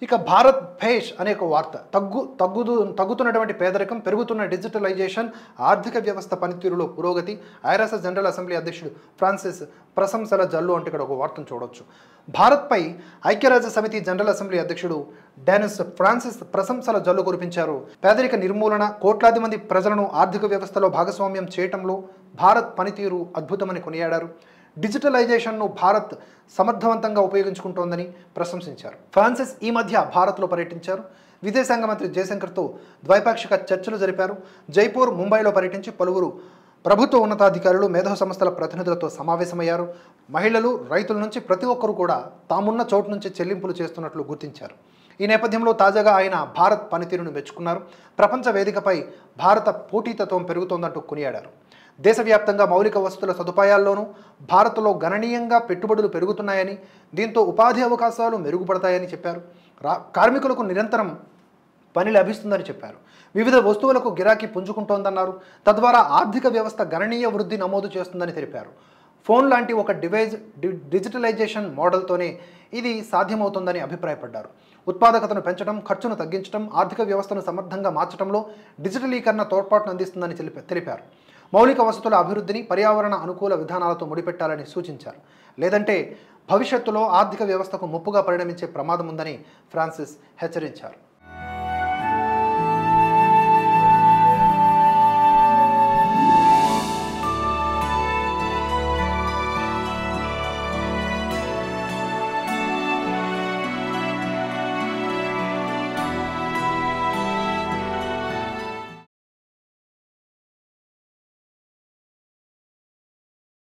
ఇక భారత్ భేష్ అనే ఒక వార్త తగ్గుతున్నటువంటి పేదరికం, పెరుగుతున్న డిజిటలైజేషన్, ఆర్థిక వ్యవస్థ పనితీరులో పురోగతి, ఐరాస జనరల్ అసెంబ్లీ అధ్యక్షుడు ఫ్రాన్సిస్ ప్రశంసల జల్లు అంటే ఇక్కడ ఒక వార్తను చూడవచ్చు. భారత్పై ఐక్యరాజ్య సమితి జనరల్ అసెంబ్లీ అధ్యక్షుడు డెనిస్ ఫ్రాన్సిస్ ప్రశంసల జల్లు కురిపించారు. పేదరిక నిర్మూలన, కోట్లాది మంది ప్రజలను ఆర్థిక వ్యవస్థలో భాగస్వామ్యం చేయటంలో భారత్ పనితీరు అద్భుతమని కొనియాడారు. డిజిటలైజేషన్ను భారత్ సమర్థవంతంగా ఉపయోగించుకుంటోందని ప్రశంసించారు. ఫ్రాన్సిస్ ఈ మధ్య భారత్లో పర్యటించారు. విదేశాంగ మంత్రి జయశంకర్తో ద్వైపాక్షిక చర్చలు జరిపారు. జైపూర్, ముంబైలో పర్యటించి పలువురు ప్రభుత్వ ఉన్నతాధికారులు, మేధో సంస్థల ప్రతినిధులతో సమావేశమయ్యారు. మహిళలు, రైతుల నుంచి ప్రతి ఒక్కరూ కూడా తామున్న చోటు నుంచి చెల్లింపులు చేస్తున్నట్లు గుర్తించారు. ఈ నేపథ్యంలో తాజాగా ఆయన భారత్ పనితీరును మెచ్చుకున్నారు. ప్రపంచ వేదికపై భారత పోటీతత్వం పెరుగుతోందంటూ కొనియాడారు. దేశవ్యాప్తంగా మౌలిక వసతుల సదుపాయాల్లోనూ భారత్లో గణనీయంగా పెట్టుబడులు పెరుగుతున్నాయని, దీంతో ఉపాధి అవకాశాలు మెరుగుపడతాయని చెప్పారు. కార్మికులకు నిరంతరం పని లభిస్తుందని చెప్పారు. వివిధ వస్తువులకు గిరాకీ పుంజుకుంటోందన్నారు. తద్వారా ఆర్థిక వ్యవస్థ గణనీయ వృద్ధి నమోదు చేస్తుందని తెలిపారు. ఫోన్ లాంటి ఒక డిజిటలైజేషన్ మోడల్తోనే ఇది సాధ్యమవుతుందని అభిప్రాయపడ్డారు. ఉత్పాదకతను పెంచడం, ఖర్చును తగ్గించడం, ఆర్థిక వ్యవస్థను సమర్థంగా మార్చడంలో డిజిటలీకరణ తోడ్పాటును అందిస్తుందని తెలిపారు. మౌలిక వసతుల అభివృద్ధిని పర్యావరణ అనుకూల విధానాలతో ముడిపెట్టాలని సూచించారు. లేదంటే భవిష్యత్తులో ఆర్థిక వ్యవస్థకు ముప్పుగా పరిణమించే ప్రమాదం ఉందని ఫ్రాన్సిస్ హెచ్చరించారు.